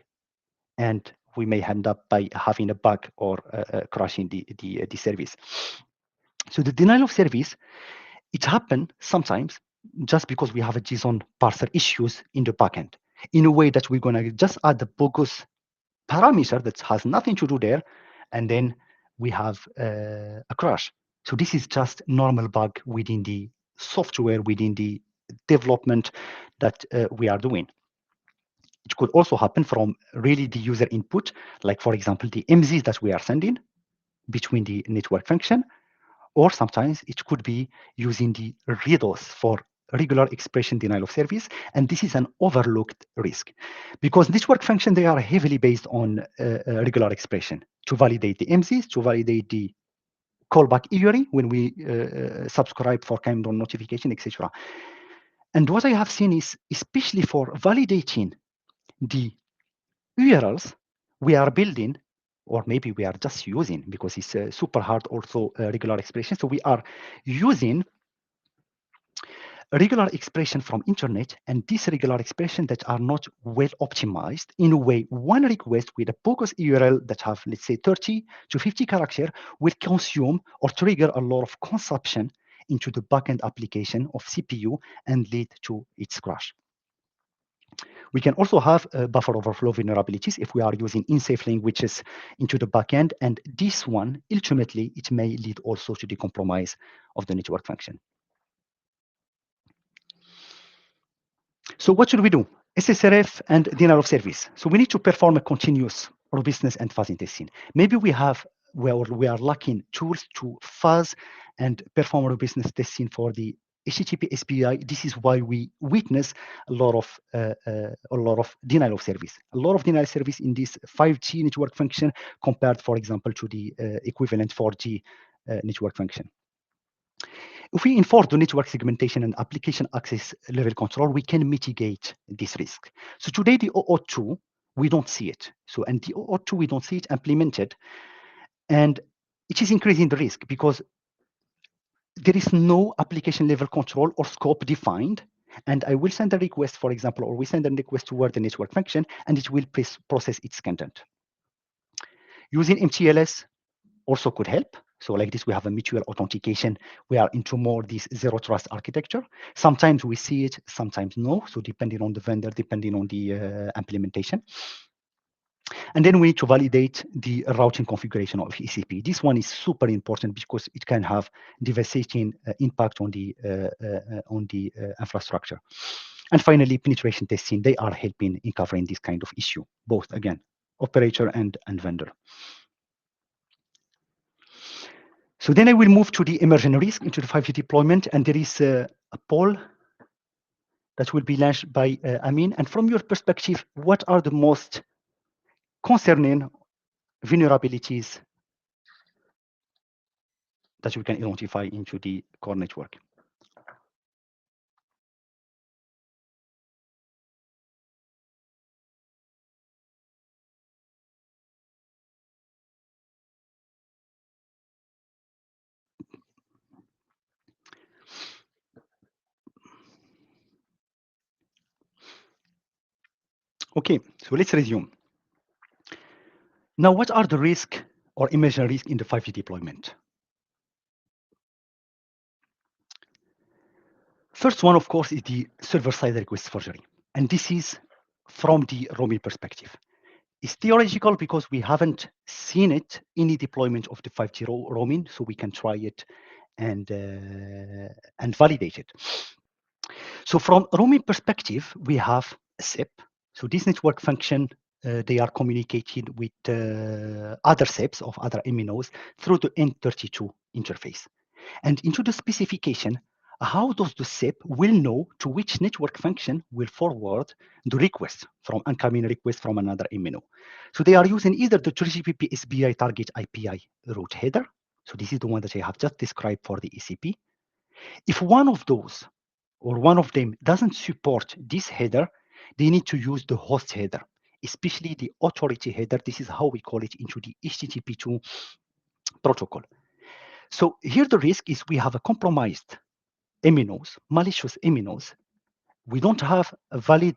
And we may end up by having a bug or crashing the service. So the denial of service, it happens sometimes just because we have a JSON parser issues in the backend, in a way that we're going to just add the bogus parameter that has nothing to do there, and then we have a crash. So this is just normal bug within the software, within the development that we are doing. It could also happen from really the user input, like for example, the MZs that we are sending between the network function, or sometimes it could be using the REDOS for regular expression denial of service. And this is an overlooked risk because network function, they are heavily based on regular expression to validate the MZs, to validate the callback EURI when we subscribe for kind of notification, etc. And what I have seen is, especially for validating the URLs we are building, or maybe we are just using, because it's super hard also regular expression. So we are using a regular expression from internet, and these regular expressions that are not well optimized. In a way, one request with a bogus URL that have, let's say, 30 to 50 characters will consume or trigger a lot of consumption into the backend application of CPU and lead to its crash. We can also have buffer overflow vulnerabilities if we are using unsafe languages into the backend, and this one, ultimately, it may lead also to the compromise of the network function. So what should we do? SSRF and denial of service. So we need to perform a continuous robustness and fuzzing testing. Maybe we are lacking tools to fuzz and perform robustness testing for the HTTP SBI. This is why we witness a lot of denial of service. A lot of denial of service in this 5G network function compared, for example, to the equivalent 4G network function. If we enforce the network segmentation and application access level control, we can mitigate this risk. So today, the OO2, we don't see it. So, and the OO2, we don't see it implemented. And it is increasing the risk because there is no application level control or scope defined. And I will send a request, for example, or we send a request toward the network function, and it will process its content. Using mTLS also could help. So like this, we have a mutual authentication. We are into more this zero trust architecture. Sometimes we see it, sometimes no. So depending on the vendor, depending on the implementation. And then we need to validate the routing configuration of ECP. This one is super important because it can have devastating impact on the infrastructure. And finally, penetration testing. They are helping in covering this kind of issue, both, again, operator and vendor. So then I will move to the emerging risk into the 5G deployment, and there is a poll that will be launched by Amin. And from your perspective, what are the most concerning vulnerabilities that we can identify into the core network? Okay, so let's resume. Now, what are the risks or emerging risks in the 5G deployment? First one, of course, is the server-side request forgery. And this is from the roaming perspective. It's theoretical because we haven't seen it in the deployment of the 5G roaming, so we can try it and validate it. So from roaming perspective, we have a SEPP. So this network function, they are communicating with other SEPs of other MNOs through the N32 interface. And into the specification, how does the SEP will know to which network function will forward the request from incoming request from another MNO? So they are using either the 3GPP SBI target API route header. So this is the one that I have just described for the ECP. If one of those or one of them doesn't support this header, they need to use the host header, especially the authority header. This is how we call it into the HTTP2 protocol. So here the risk is we have a compromised MNOs, malicious MNOs. We don't have a valid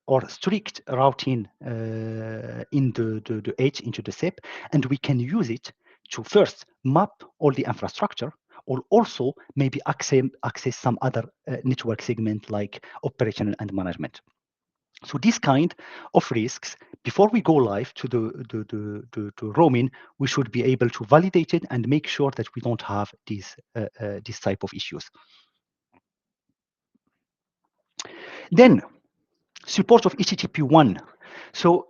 or strict routing in the edge into the SEP, and we can use it to first map all the infrastructure, or also maybe access some other network segment like operational and management. So this kind of risks, before we go live to the roaming, we should be able to validate it and make sure that we don't have these this type of issues. Then support of HTTP1. So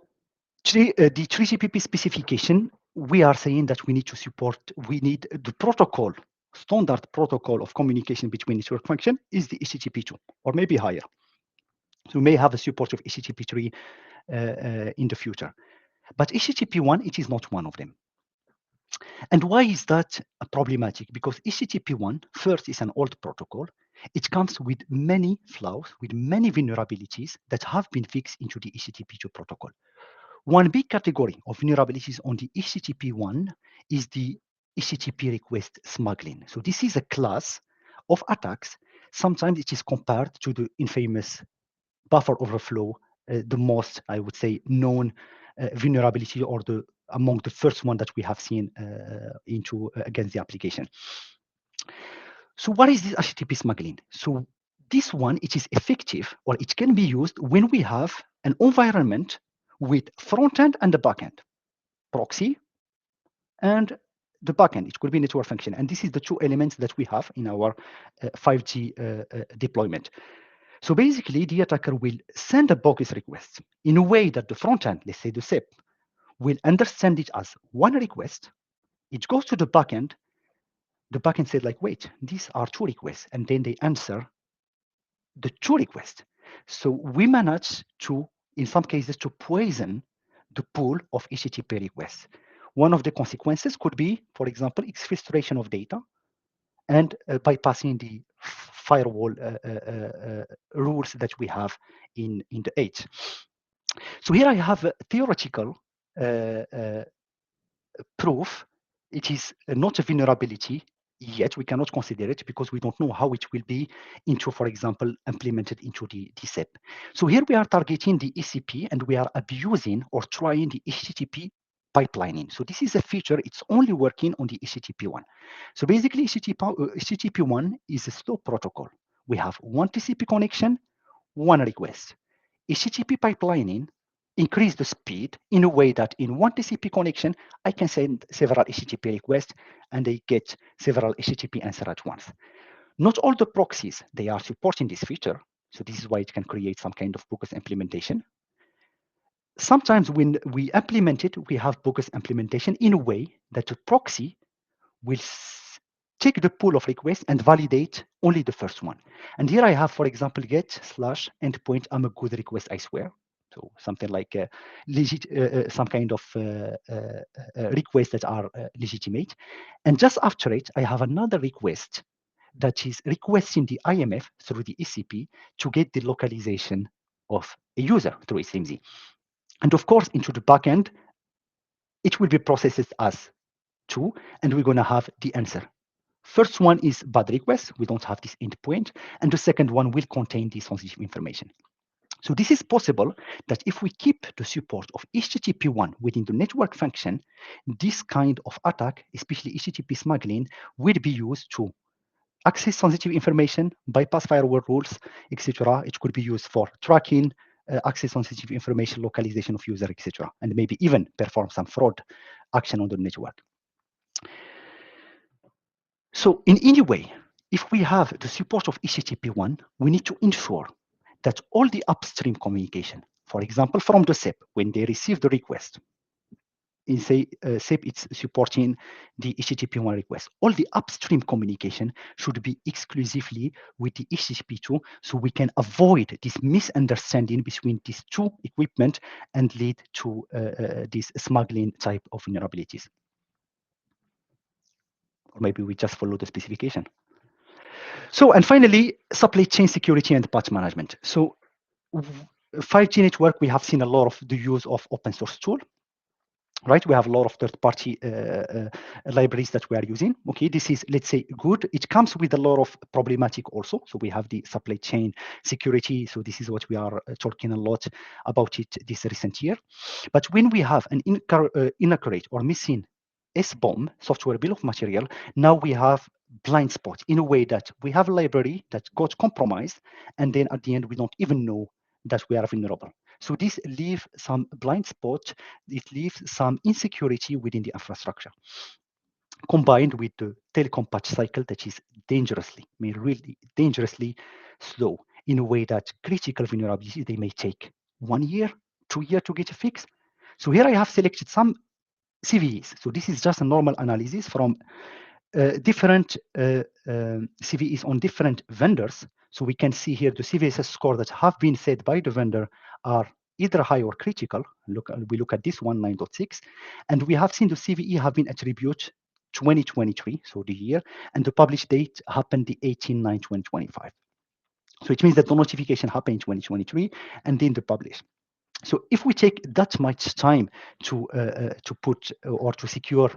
the 3GPP specification, we are saying that we need to support, we need the protocol, standard protocol of communication between network function is the HTTP2 or maybe higher. So we may have a support of HTTP3 in the future. But HTTP1, it is not one of them. And why is that problematic? Because HTTP1 first is an old protocol. It comes with many flaws, with many vulnerabilities that have been fixed into the HTTP2 protocol. One big category of vulnerabilities on the HTTP1 is the HTTP request smuggling. So this is a class of attacks. Sometimes it is compared to the infamous buffer overflow, the most, I would say, known vulnerability, or among the first one that we have seen against the application. So what is this HTTP smuggling? So this one, it is effective, or it can be used when we have an environment with front end and the back end, proxy and the backend. It could be network function. And this is the two elements that we have in our 5G deployment. So basically, the attacker will send a bogus request in a way that the front end, let's say the SEPP, will understand it as one request. It goes to the backend. The backend said, like, wait, these are two requests. And then they answer the two requests. So we manage to, in some cases, to poison the pool of HTTP requests. One of the consequences could be, for example, exfiltration of data and bypassing the firewall rules that we have in the H. So here I have a theoretical proof. It is not a vulnerability yet. We cannot consider it because we don't know how it will be into, for example, implemented into the SEPP. So here we are targeting the ECP and we are abusing or trying the HTTP pipelining. So this is a feature, it's only working on the HTTP1. So basically HTTP1 is a slow protocol. We have one TCP connection, one request. HTTP pipelining increase the speed in a way that in one TCP connection, I can send several HTTP requests and they get several HTTP answers at once. Not all the proxies, they are supporting this feature. So this is why it can create some kind of bogus implementation. Sometimes when we implement it, we have bogus implementation in a way that the proxy will take the pool of requests and validate only the first one. And here I have, for example, get/endpoint, I'm a good request, I swear. So something like some kind of requests that are legitimate. And just after it, I have another request that is requesting the IMF through the ECP to get the localization of a user through SMZ. And of course, into the backend, it will be processed as two, and we're going to have the answer. First one is bad request. We don't have this endpoint. And the second one will contain this sensitive information. So this is possible that if we keep the support of HTTP1 within the network function, this kind of attack, especially HTTP smuggling, will be used to access sensitive information, bypass firewall rules, etc. It could be used for tracking, access sensitive information, localization of user, etc. And maybe even perform some fraud action on the network. So in any way, if we have the support of HTTP1, we need to ensure that all the upstream communication, for example, from the SEPP, when they receive the request, in say SEPP it's supporting the HTTP1 request, all the upstream communication should be exclusively with the HTTP2, so we can avoid this misunderstanding between these two equipment and lead to this smuggling type of vulnerabilities. Or maybe we just follow the specification. So, and finally, supply chain security and patch management. So 5G network, we have seen a lot of the use of open source tool, right? We have a lot of third-party libraries that we are using. Okay, this is, let's say, good. It comes with a lot of problematic also. So we have the supply chain security. So this is what we are talking a lot about it this recent year. But when we have an inaccurate or missing SBOM, software bill of material, now we have blind spot in a way that we have a library that got compromised, and then at the end, we don't even know that we are vulnerable. So this leaves some blind spot, it leaves some insecurity within the infrastructure, combined with the telecom patch cycle that is dangerously, I mean really dangerously slow, in a way that critical vulnerabilities, they may take 1 year, 2 years to get a fix. So here I have selected some CVEs. So this is just a normal analysis from different CVEs on different vendors. So we can see here the CVSS score that have been set by the vendor are either high or critical. We look at this one, 9.6. And we have seen the CVE have been attributed 2023, so the year, and the publish date happened the 18/9/2025. So it means that the notification happened in 2023 and then the publish. So if we take that much time to put or to secure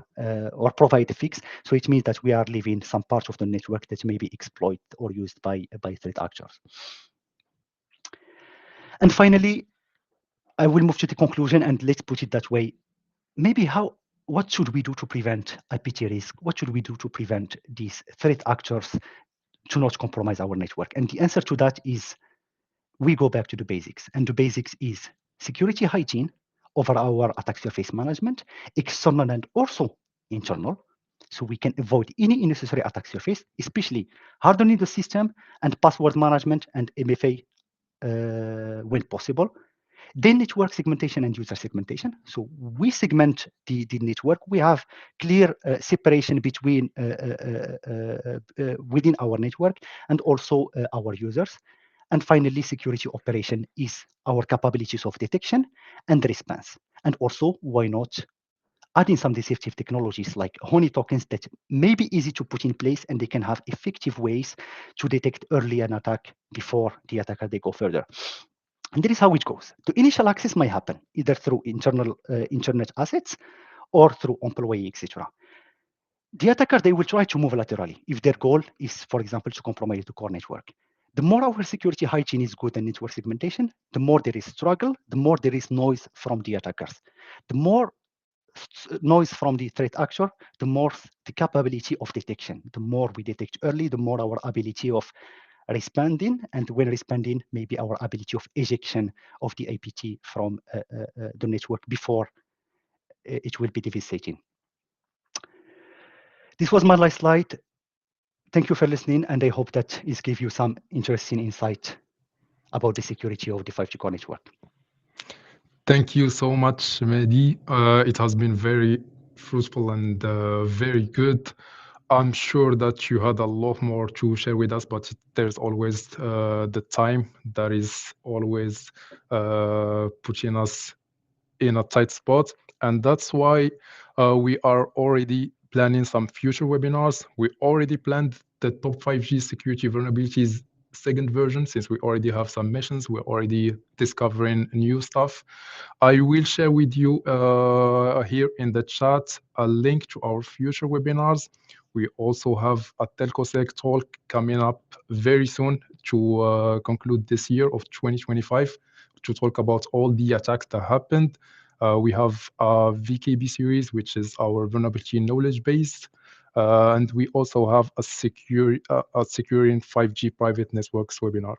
or provide a fix, so it means that we are leaving some part of the network that may be exploited or used by threat actors. And finally, I will move to the conclusion, and let's put it that way. Maybe what should we do to prevent APT risk? What should we do to prevent these threat actors to not compromise our network? And the answer to that is we go back to the basics. And the basics is security hygiene over our attack surface management, external and also internal, so we can avoid any unnecessary attack surface, especially hardening the system and password management and MFA when possible. Then network segmentation and user segmentation. So we segment the network. We have clear separation between within our network and also our users. And finally, security operation is our capabilities of detection and response. And also, why not adding some deceptive technologies like honey tokens that may be easy to put in place, and they can have effective ways to detect early an attack before the attacker they go further. And that is how it goes. The initial access might happen either through internal internet assets or through employee, etc. The attacker, they will try to move laterally if their goal is, for example, to compromise the core network. The more our security hygiene is good and network segmentation, the more there is struggle, the more there is noise from the attackers. The more noise from the threat actor, the more the capability of detection. The more we detect early, the more our ability of responding, and when responding, maybe our ability of ejection of the APT from the network before it will be devastating. This was my last slide. Thank you for listening, and I hope that it gave you some interesting insight about the security of the 5G core network. Thank you so much, Mehdi. It has been very fruitful and very good. I'm sure that you had a lot more to share with us, but there's always the time that is always putting us in a tight spot. And that's why we are already planning some future webinars. We already planned the top 5G security vulnerabilities second version, since we already have some missions. We're already discovering new stuff. I will share with you here in the chat a link to our future webinars. We also have a TelcoSec talk coming up very soon to conclude this year of 2025 to talk about all the attacks that happened. We have a VKB series, which is our vulnerability knowledge base. And we also have a securing 5G private networks webinar.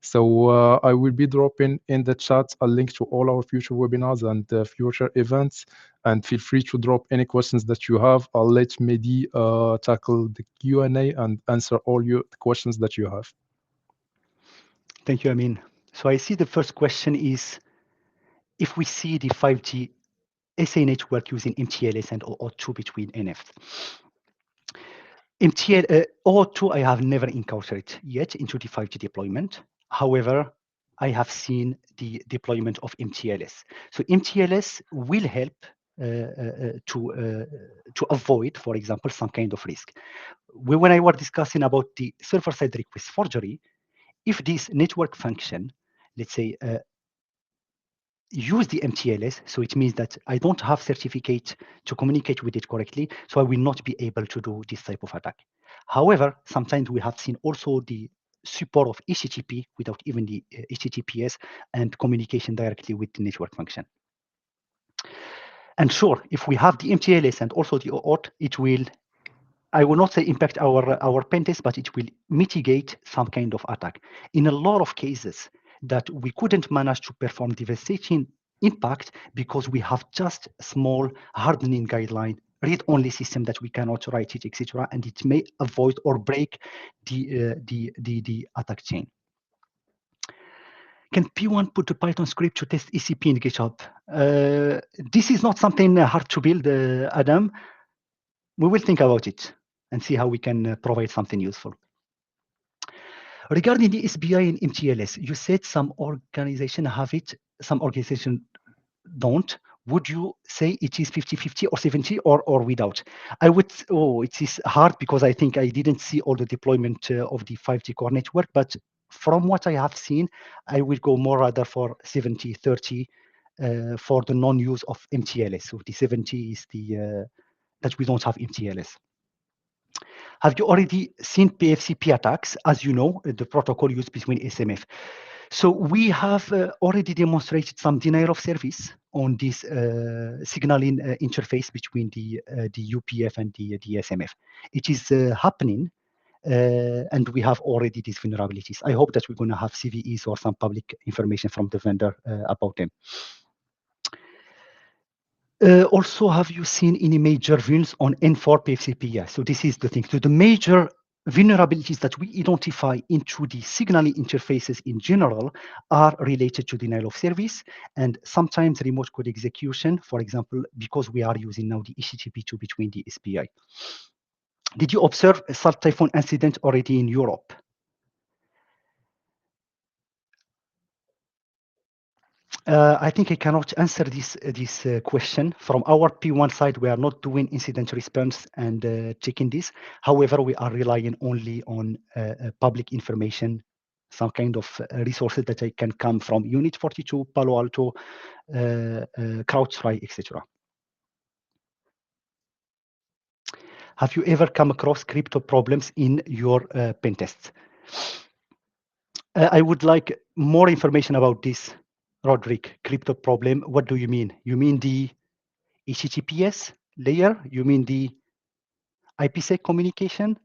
So I will be dropping in the chat a link to all our future webinars and future events. And feel free to drop any questions that you have. I'll let Mehdi tackle the Q&A and answer all your questions that you have. Thank you, Amin. So I see the first question is, if we see the 5G SA network using mTLS and OAuth2 between NFs. OAuth2 I have never encountered yet into the 5G deployment. However, I have seen the deployment of mTLS. So mTLS will help to avoid, for example, some kind of risk. When I was discussing about the server-side request forgery, if this network function, let's say, use the mTLS, so it means that I don't have certificate to communicate with it correctly, so I will not be able to do this type of attack. However, sometimes we have seen also the support of HTTP without even the HTTPS and communication directly with the network function. And sure, if we have the mTLS and also the OAuth, it will, I will not say impact our pentest, but it will mitigate some kind of attack. In a lot of cases that we couldn't manage to perform devastating impact because we have just small hardening guideline, read-only system that we cannot write it, etc., and it may avoid or break the attack chain. Can P1 put a Python script to test ECP in GitHub? This is not something hard to build, Adam. We will think about it and see how we can provide something useful. Regarding the SBI and mTLS, you said some organizations have it, some organizations don't. would you say it is 50-50 or 70 or without? I would, it is hard because I think I didn't see all the deployment of the 5G core network, but from what I have seen, I will go more rather for 70-30 for the non-use of mTLS. So the 70 is the that we don't have mTLS. Have you already seen PFCP attacks? As you know, the protocol used between SMF. So we have already demonstrated some denial of service on this signaling interface between the UPF and the SMF. It is happening, and we have already these vulnerabilities. I hope that we're going to have CVEs or some public information from the vendor about them. Also, have you seen any major vulns on N4 PFCP? Yeah, so this is the thing. So the major vulnerabilities that we identify into the signaling interfaces in general are related to denial of service and sometimes remote code execution, for example, because we are using now the HTTP2 between the SBI. Did you observe a Salt Typhoon incident already in Europe? I think I cannot answer this question. From our P1 side, we are not doing incident response and checking this. However, we are relying only on public information, some kind of resources that can come from Unit 42, Palo Alto, CrowdStrike, etc. Have you ever come across crypto problems in your pen tests? I would like more information about this, Roderick, crypto problem. What do you mean? You mean the HTTPS layer? You mean the IPsec communication?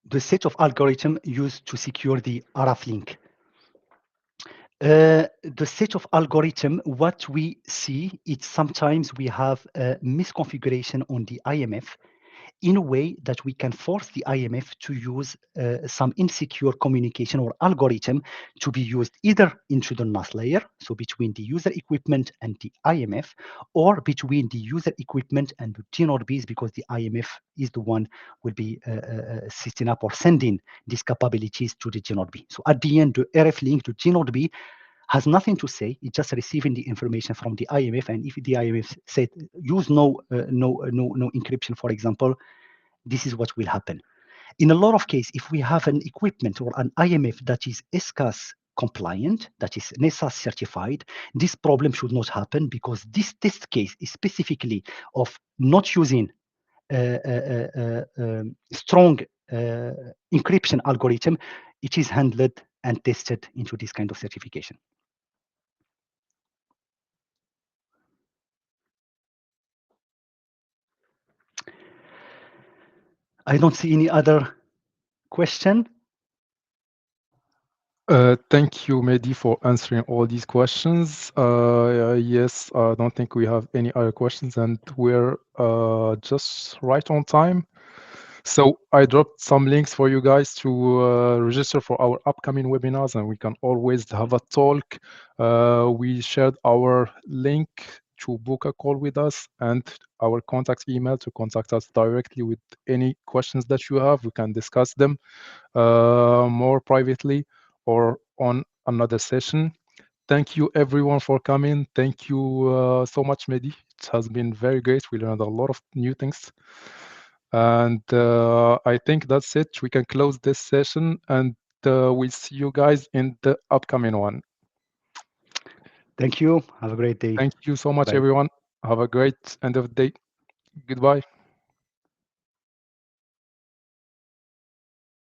The set of algorithm used to secure the RF link. The set of algorithm, what we see, it's sometimes we have a misconfiguration on the IMF in a way that we can force the IMF to use some insecure communication or algorithm to be used either into the NAS layer, so between the user equipment and the IMF, or between the user equipment and the GNODBs, because the IMF is the one will be setting up or sending these capabilities to the GNODB. So at the end, the RF link to GNODB has nothing to say. It's just receiving the information from the IMF, and if the IMF said use no encryption, for example, this is what will happen. In a lot of cases, if we have an equipment or an IMF that is SCAS compliant, that is NESA certified, this problem should not happen because this test case is specifically of not using strong encryption algorithm. It is handled and tested into this kind of certification. I don't see any other question. Thank you, Mehdi, for answering all these questions. Yes, I don't think we have any other questions, and we're just right on time. So I dropped some links for you guys to register for our upcoming webinars, and we can always have a talk. We shared our link to book a call with us and our contact email to contact us directly with any questions that you have. We can discuss them more privately or on another session. Thank you everyone for coming. Thank you so much, Mehdi. It has been very great. We learned a lot of new things. And I think that's it. We can close this session and we'll see you guys in the upcoming one. Thank you. Have a great day. Thank you so much, Bye. everyone. Have a great end of the day. Goodbye.